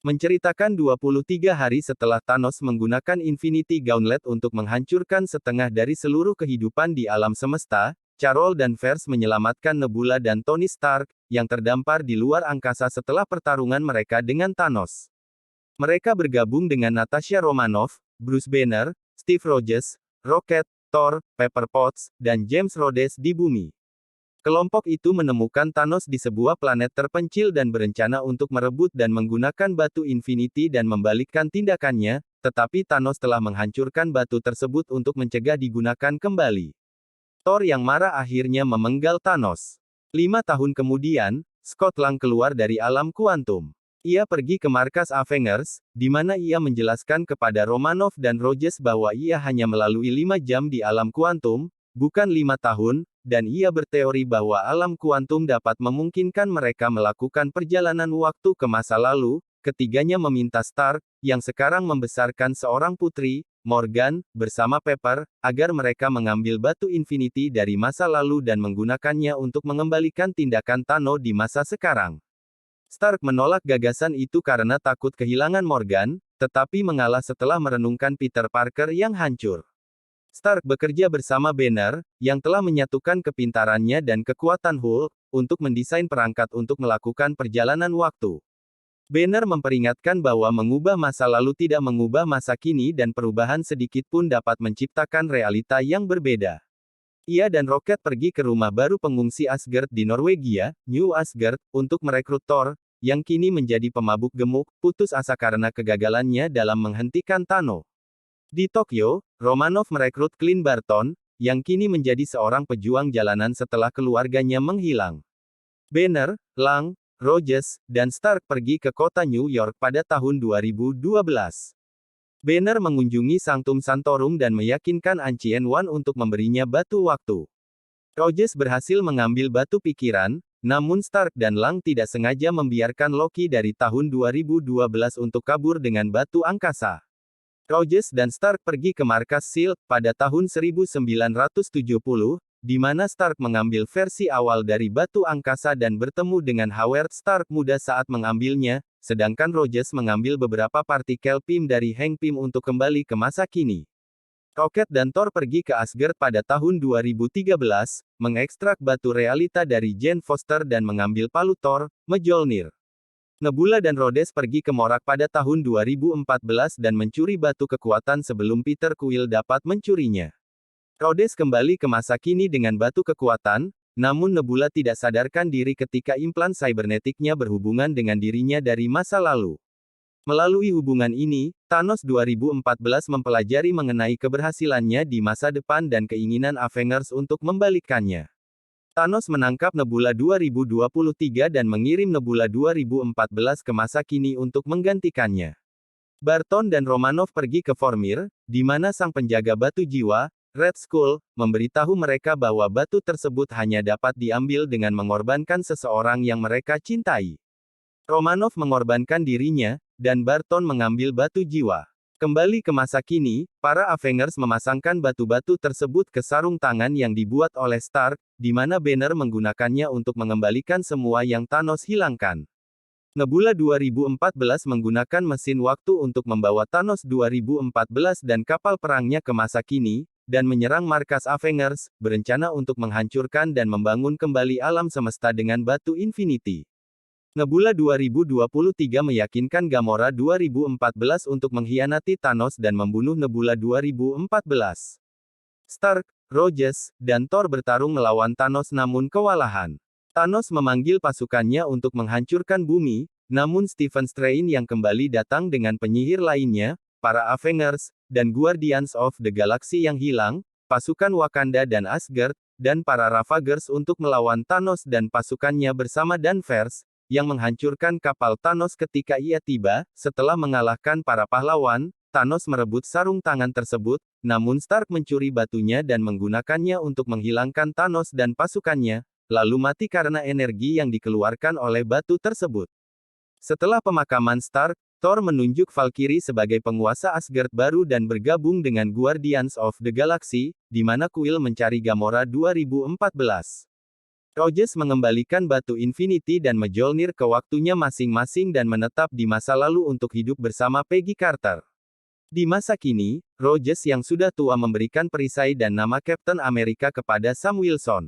Menceritakan 23 hari setelah Thanos menggunakan Infinity Gauntlet untuk menghancurkan setengah dari seluruh kehidupan di alam semesta, Carol dan Vers menyelamatkan Nebula dan Tony Stark, yang terdampar di luar angkasa setelah pertarungan mereka dengan Thanos. Mereka bergabung dengan Natasha Romanoff, Bruce Banner, Steve Rogers, Rocket, Thor, Pepper Potts, dan James Rhodes di bumi. Kelompok itu menemukan Thanos di sebuah planet terpencil dan berencana untuk merebut dan menggunakan batu Infinity dan membalikkan tindakannya, tetapi Thanos telah menghancurkan batu tersebut untuk mencegah digunakan kembali. Thor yang marah akhirnya memenggal Thanos. 5 tahun kemudian, Scott Lang keluar dari alam kuantum. Ia pergi ke markas Avengers, di mana ia menjelaskan kepada Romanoff dan Rogers bahwa ia hanya melalui 5 jam di alam kuantum, bukan 5 tahun, dan ia berteori bahwa alam kuantum dapat memungkinkan mereka melakukan perjalanan waktu ke masa lalu. Ketiganya meminta Stark, yang sekarang membesarkan seorang putri, Morgan, bersama Pepper, agar mereka mengambil batu Infinity dari masa lalu dan menggunakannya untuk mengembalikan tindakan Thanos di masa sekarang. Stark menolak gagasan itu karena takut kehilangan Morgan, tetapi mengalah setelah merenungkan Peter Parker yang hancur. Stark bekerja bersama Banner, yang telah menyatukan kepintarannya dan kekuatan Hulk, untuk mendesain perangkat untuk melakukan perjalanan waktu. Banner memperingatkan bahwa mengubah masa lalu tidak mengubah masa kini dan perubahan sedikit pun dapat menciptakan realita yang berbeda. Ia dan Rocket pergi ke rumah baru pengungsi Asgard di Norwegia, New Asgard, untuk merekrut Thor, yang kini menjadi pemabuk gemuk, putus asa karena kegagalannya dalam menghentikan Thanos. Di Tokyo, Romanoff merekrut Clint Barton, yang kini menjadi seorang pejuang jalanan setelah keluarganya menghilang. Banner, Lang, Rogers, dan Stark pergi ke kota New York pada tahun 2012. Banner mengunjungi Sanctum Sanctorum dan meyakinkan Ancient One untuk memberinya batu waktu. Rogers berhasil mengambil batu pikiran, namun Stark dan Lang tidak sengaja membiarkan Loki dari tahun 2012 untuk kabur dengan batu angkasa. Rogers dan Stark pergi ke markas S.H.I.E.L.D. pada tahun 1970, di mana Stark mengambil versi awal dari batu angkasa dan bertemu dengan Howard Stark muda saat mengambilnya, sedangkan Rogers mengambil beberapa partikel Pym dari Hank Pym untuk kembali ke masa kini. Rocket dan Thor pergi ke Asgard pada tahun 2013, mengekstrak batu realita dari Jane Foster dan mengambil palu Thor, Mjolnir. Nebula dan Rhodes pergi ke Morak pada tahun 2014 dan mencuri batu kekuatan sebelum Peter Quill dapat mencurinya. Rhodes kembali ke masa kini dengan batu kekuatan, namun Nebula tidak sadarkan diri ketika implan cybernetiknya berhubungan dengan dirinya dari masa lalu. Melalui hubungan ini, Thanos 2014 mempelajari mengenai keberhasilannya di masa depan dan keinginan Avengers untuk membalikkannya. Thanos menangkap Nebula 2023 dan mengirim Nebula 2014 ke masa kini untuk menggantikannya. Barton dan Romanoff pergi ke Vormir, di mana sang penjaga batu jiwa, Red Skull, memberitahu mereka bahwa batu tersebut hanya dapat diambil dengan mengorbankan seseorang yang mereka cintai. Romanoff mengorbankan dirinya, dan Barton mengambil batu jiwa. Kembali ke masa kini, para Avengers memasangkan batu-batu tersebut ke sarung tangan yang dibuat oleh Stark, di mana Banner menggunakannya untuk mengembalikan semua yang Thanos hilangkan. Nebula 2014 menggunakan mesin waktu untuk membawa Thanos 2014 dan kapal perangnya ke masa kini, dan menyerang markas Avengers, berencana untuk menghancurkan dan membangun kembali alam semesta dengan batu Infinity. Nebula 2023 meyakinkan Gamora 2014 untuk mengkhianati Thanos dan membunuh Nebula 2014. Stark, Rogers, dan Thor bertarung melawan Thanos namun kewalahan. Thanos memanggil pasukannya untuk menghancurkan bumi, namun Stephen Strange yang kembali datang dengan penyihir lainnya, para Avengers, dan Guardians of the Galaxy yang hilang, pasukan Wakanda dan Asgard, dan para Ravagers untuk melawan Thanos dan pasukannya bersama Danvers, yang menghancurkan kapal Thanos ketika ia tiba. Setelah mengalahkan para pahlawan, Thanos merebut sarung tangan tersebut, namun Stark mencuri batunya dan menggunakannya untuk menghilangkan Thanos dan pasukannya, lalu mati karena energi yang dikeluarkan oleh batu tersebut. Setelah pemakaman Stark, Thor menunjuk Valkyrie sebagai penguasa Asgard baru dan bergabung dengan Guardians of the Galaxy, di mana Quill mencari Gamora 2014. Rogers mengembalikan batu Infinity dan Mjolnir ke waktunya masing-masing dan menetap di masa lalu untuk hidup bersama Peggy Carter. Di masa kini, Rogers yang sudah tua memberikan perisai dan nama Captain America kepada Sam Wilson.